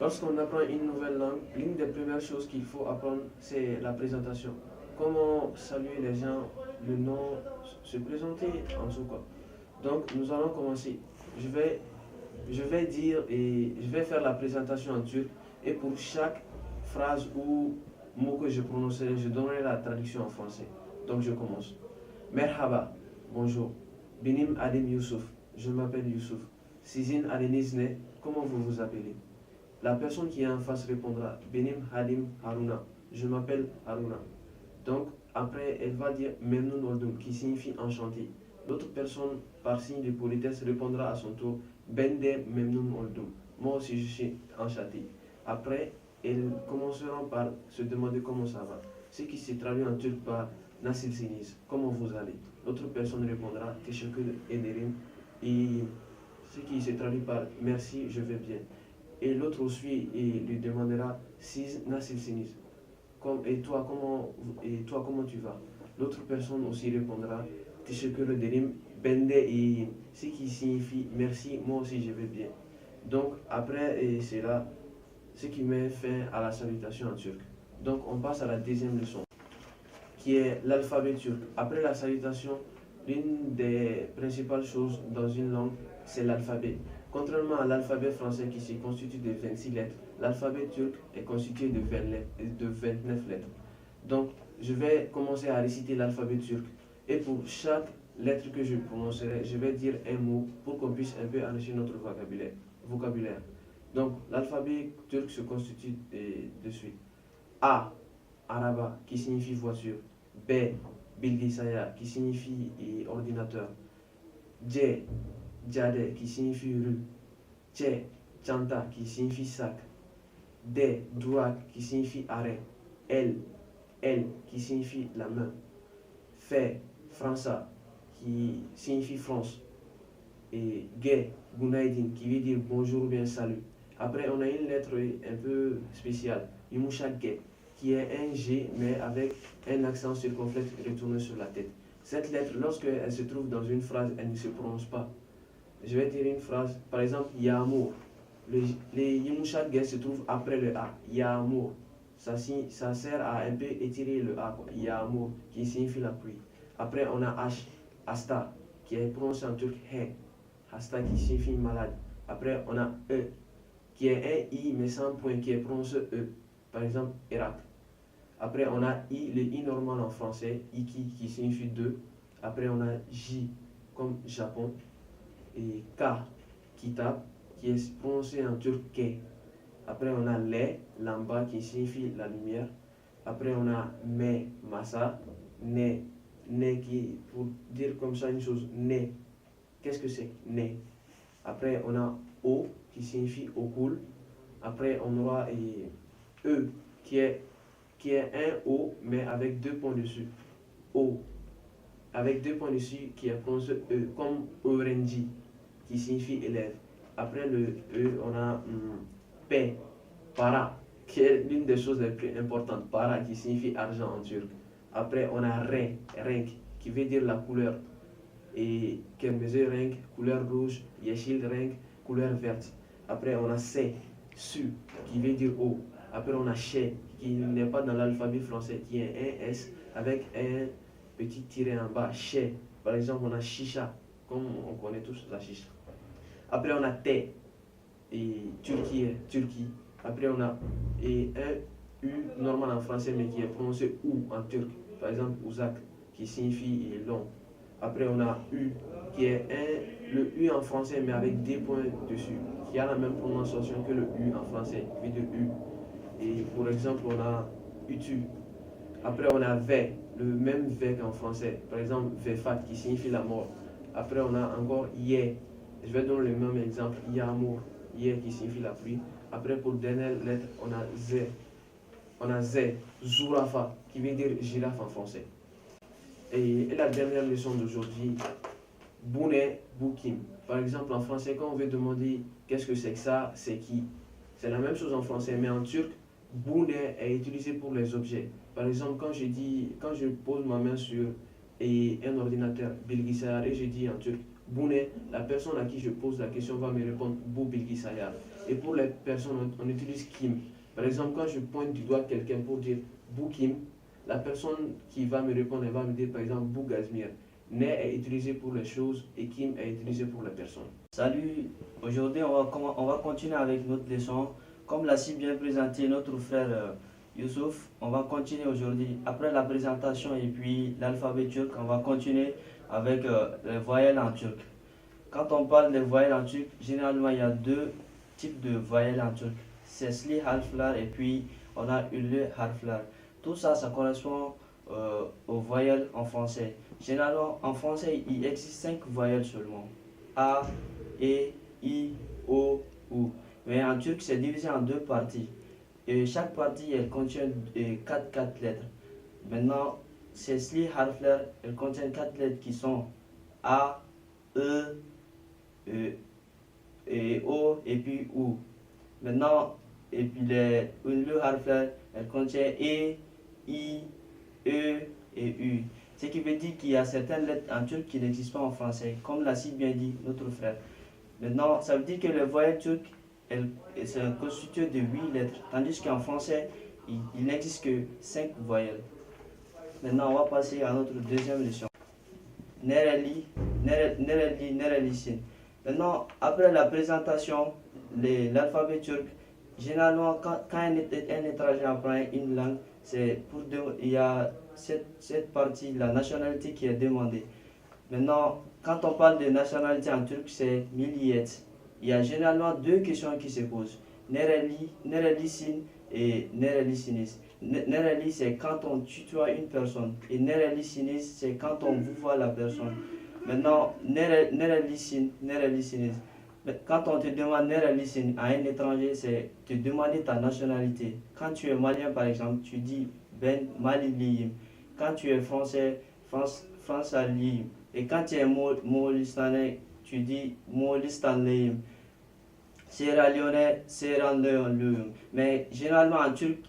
Lorsqu'on apprend une nouvelle langue, l'une des premières choses qu'il faut apprendre, c'est la présentation. Comment saluer les gens, le nom, se présenter en tout cas. Donc, nous allons commencer. Je vais, je vais dire et je vais faire la présentation en turc. Et pour chaque phrase ou mot que je prononcerai, je donnerai la traduction en français. Donc, je commence. Merhaba, bonjour. Benim adım Youssouf, je m'appelle Youssouf. Sizin adınız ne? Comment vous vous appelez? La personne qui est en face répondra Benim Hadim Haruna, je m'appelle Haruna. Donc, après, elle va dire Memnun oldum, qui signifie enchanté. L'autre personne, par signe de politesse, répondra à son tour Bende Memnun oldum. Moi aussi, je suis enchanté. Après, elles commenceront par se demander comment ça va. Ce qui se traduit en turc par Nasıl siniz, comment vous allez. L'autre personne répondra Teşekkür ederim. Et ce qui se traduit par merci, je vais bien. Et l'autre aussi et lui demandera Siz Nasıl siniz. Et toi, comment tu vas? L'autre personne aussi répondra Teşekkür ederim. Bende et ce qui signifie merci, moi aussi je vais bien. Donc après, c'est là ce qui met fin à la salutation en turc. Donc on passe à la deuxième leçon, qui est l'alphabet turc. Après la salutation, l'une des principales choses dans une langue, c'est l'alphabet. Contrairement à l'alphabet français qui se constitue de 26 lettres, l'alphabet turc est constitué de 29 lettres. Donc, je vais commencer à réciter l'alphabet turc. Et pour chaque lettre que je prononcerai, je vais dire un mot pour qu'on puisse un peu enrichir notre vocabulaire. Donc, l'alphabet turc se constitue de suite. A, araba, qui signifie voiture. B, bilgisayar, qui signifie ordinateur. C, jade, qui signifie rue. C, chanta, qui signifie sac. D, durak, qui signifie arrêt. L, qui signifie la main. F, Fransa, qui signifie France. Et G, Gunaydin, qui veut dire bonjour ou bien salut. Après, on a une lettre un peu spéciale, Yumuşak G, qui est un G, mais avec un accent circonflexe retourné sur la tête. Cette lettre, lorsqu'elle se trouve dans une phrase, elle ne se prononce pas. Je vais dire une phrase, par exemple, Yağmur. Les Yumuşak G se trouvent après le A, Yağmur. Ça sert à un peu étirer le A, Yağmur, qui signifie la pluie. Après, on a H, Hasta, qui est prononcé en turc He, Hasta, qui signifie malade. Après, on a E, qui est un I, mais sans point, qui est prononcé E. Par exemple, Irak. Après, on a I, le I normal en français, Iki, qui signifie deux. Après, on a J, comme Japon. Et K, Kitab, qui est prononcé en turc Ke. Après, on a Le, Lamba, qui signifie la lumière. Après, on a Me, Massa. Ne, qui, pour dire comme ça une chose, Ne. Qu'est-ce que c'est? Ne. Après, on a O, qui signifie au cool. Après, on aura E, qui est un O, mais avec deux points dessus. O, avec deux points dessus, qui est prononcé E, comme Öğrenci, qui signifie élève. Après le E, on a P, Para, qui est l'une des choses les plus importantes. Para, qui signifie argent en turc. Après, on a Renk, qui veut dire la couleur. Et Kırmızı renk, couleur rouge, yeşil renk, couleur verte. Après, on a C, Su, qui veut dire eau. Après, on a Che, qui n'est pas dans l'alphabet français, qui est un S avec un petit tiret en bas. Che. Par exemple, on a Chicha, comme on connaît tous la chicha. Après, on a T, et Turquie. Après, on a un U normal en français, mais qui est prononcé OU en turc. Par exemple, Uzak, qui signifie long. Après, on a U, qui est le U en français, mais avec des points dessus, qui a la même prononciation que le U en français, qui veut dire U. Et pour exemple, on a UTU. Après, on a V, le même V qu'en français. Par exemple, Vefat, qui signifie la mort. Après, on a encore Ye. Je vais donner le même exemple, Yağmur, Ye, qui signifie la pluie. Après, pour dernière lettre, on a Z. On a Z, Zurafa, qui veut dire girafe en français. Et la dernière leçon d'aujourd'hui, Bune Bukim. Par exemple, en français, quand on veut demander qu'est-ce que c'est que ça, c'est qui. C'est la même chose en français, mais en turc, Bune est utilisé pour les objets. Par exemple, quand je pose ma main sur un ordinateur, bilgisayar, et je dis en turc, Bouné, la personne à qui je pose la question va me répondre Bou Bilgi Sayar. Et pour les personnes, on utilise Kim. Par exemple, quand je pointe du doigt quelqu'un pour dire Bou Kim, la personne qui va me répondre, elle va me dire par exemple Bou Gazmir. Ne est utilisé pour les choses et Kim est utilisé pour la personne. Salut, aujourd'hui on va continuer avec notre leçon. Comme l'a si bien présenté notre frère Youssouf, on va continuer aujourd'hui. Après la présentation et puis l'alphabet turc, on va continuer avec les voyelles en turc. Quand on parle des voyelles en turc, généralement il y a deux types de voyelles en turc. Sesli harflar et puis on a ünlü harflar. Tout ça, ça correspond aux voyelles en français. Généralement en français, il existe 5 voyelles seulement. A, E, I, O, U. Mais en turc, c'est divisé en deux parties. Et chaque partie, elle contient 4 lettres. Maintenant, sesli harflar, elles contiennent 4 lettres qui sont A, E, et O et puis U. Maintenant, et puis le harflar, elle contient E, I, E et U. Ce qui veut dire qu'il y a certaines lettres en turc qui n'existent pas en français, comme l'a si bien dit notre frère. Maintenant, ça veut dire que les voyelles turques, elles sont constituées de 8 lettres, tandis qu'en français, il n'existe que 5 voyelles. Maintenant, on va passer à notre deuxième leçon. Nereli, Nereli, Nerelisin. Maintenant, après la présentation, l'alphabet turc, généralement, quand un étranger apprend une langue, il y a cette partie, la nationalité qui est demandée. Maintenant, quand on parle de nationalité en turc, c'est milliyet. Il y a généralement deux questions qui se posent. Nereli, Nerelisin et Nerelisinis. Nereli, c'est quand on tutoie une personne. Et Nerelisinis, c'est quand on vous voit la personne. Maintenant, Nerelisin, Nerelisinis. Quand on te demande Nerelisin à un étranger, c'est te demander ta nationalité. Quand tu es malien, par exemple, tu dis Ben Maliliyim. Quand tu es français, France Aliyim. Et quand tu es Moğolistanais, tu dis Moğolistanlıyım. Sierra Leone, Sierra Leone. Mais généralement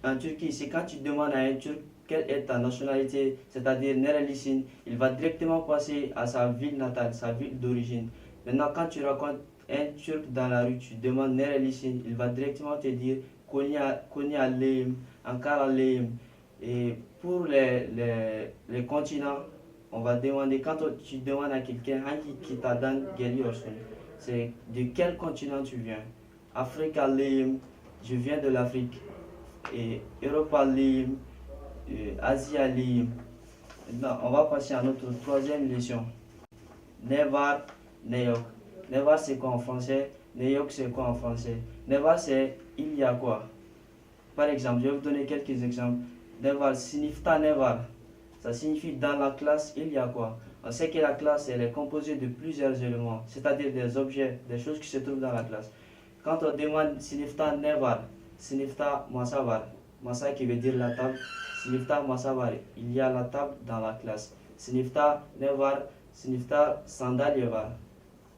en Turquie, c'est quand tu demandes à un Turc quelle est ta nationalité, c'est-à-dire Nerelisin, il va directement passer à sa ville natale, sa ville d'origine. Maintenant, quand tu rencontres un Turc dans la rue, tu demandes Nerelisin, il va directement te dire Konyalıyım, Ankaralıyım. Et pour les continents, on va demander, quand tu demandes à quelqu'un, hangi kitadan geliyorsun, c'est de quel continent tu viens. Afrique aliyim, je viens de l'Afrique. Et Europe aliyim, Asie aliyim. Maintenant, on va passer à notre troisième leçon. Nevar, Neyok. Nevar c'est quoi en français? Neyok c'est quoi en français? Nevar c'est il y a quoi? Par exemple, je vais vous donner quelques exemples. Nevar, Sinifta Nevar. Ça signifie dans la classe, il y a quoi? On sait que la classe, elle est composée de plusieurs éléments, c'est-à-dire des objets, des choses qui se trouvent dans la classe. Quand on demande Sinifta Nevar, Sinifta Masavar, Masa qui veut dire la table, Sinifta Masavar, il y a la table dans la classe. Sinifta Nevar, Sinifta Sandalyevar,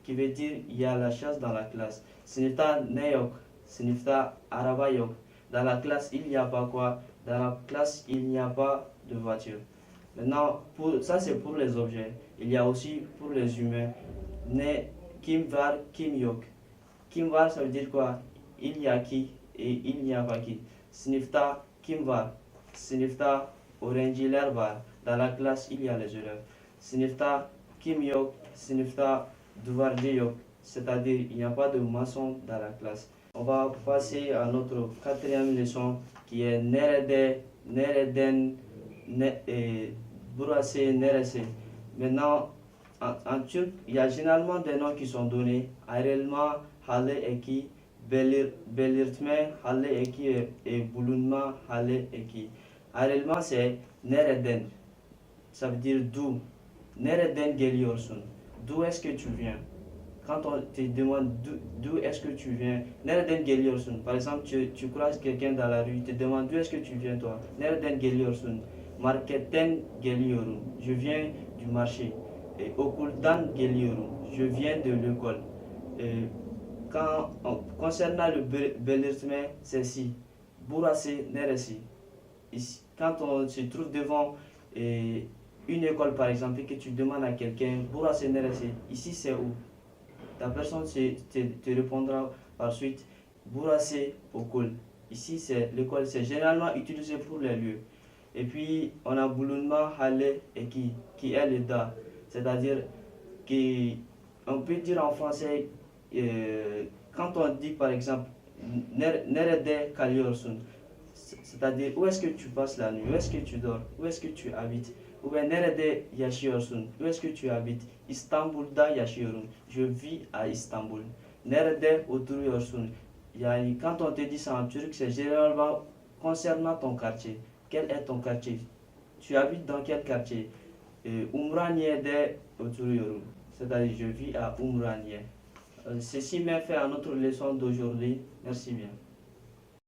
qui veut dire il y a la chaise dans la classe. Sinifta Neyok, Sinifta Arabayok. Dans la classe, il n'y a pas quoi? Dans la classe, il n'y a pas de voiture. Maintenant, ça c'est pour les objets. Il y a aussi pour les humains. Ne, kim var, kim yok. Kim var, ça veut dire quoi? Il y a qui et il n'y a pas qui. Sinifta, kim var. Sinifta, öğrenciler var. Dans la classe, il y a les élèves. Sinifta, kim yok. Sinifta, duvarcı yok. C'est-à-dire, il n'y a pas de maçon dans la classe. On va passer à notre quatrième leçon qui est nerede, nereden, burası, neresi. Maintenant, en turc, il y a généralement des noms qui sont donnés. Ayrılma, hale eki, belirtme, hale eki et bulunma, hale eki. Ayrılma c'est nereden. Ça veut dire d'où. Nereden geliyorsun. D'où est-ce que tu viens? Quand on te demande d'où est-ce que tu viens, nereden geliyorsun? Par exemple, tu croises quelqu'un dans la rue, il te demande d'où est-ce que tu viens toi? Nereden geliyorsun? Marketten geliyorum. Je viens du marché. Et okuldan geliyorum. Je viens de l'école. Concernant le belirtme, c'est si. Burası neresi? Quand on se trouve devant une école par exemple et que tu demandes à quelqu'un, Burase Nerese, ici c'est où? La personne te répondra par suite, Burase Okol. Ici c'est l'école, c'est généralement utilisé pour les lieux. Et puis on a Bulunma, Hale et qui est le Da. C'est-à-dire qu'on peut dire en français, quand on dit par exemple, Nerede Kalyorsun, c'est-à-dire où est-ce que tu passes la nuit, où est-ce que tu dors, où est-ce que tu habites. Ou bien Nerede Yaşıyorsun, où est-ce que tu habites? İstanbul'da yaşıyorum, je vis à Istanbul. Nerede oturuyorsun? Yani quand on te dit ça en turc, c'est généralement concernant ton quartier. Quel est ton quartier? Tu habites dans quel quartier? Umraniye'de oturuyorum. C'est-à-dire je vis à Umraniye. Ceci m'a fait à notre leçon d'aujourd'hui. Merci bien.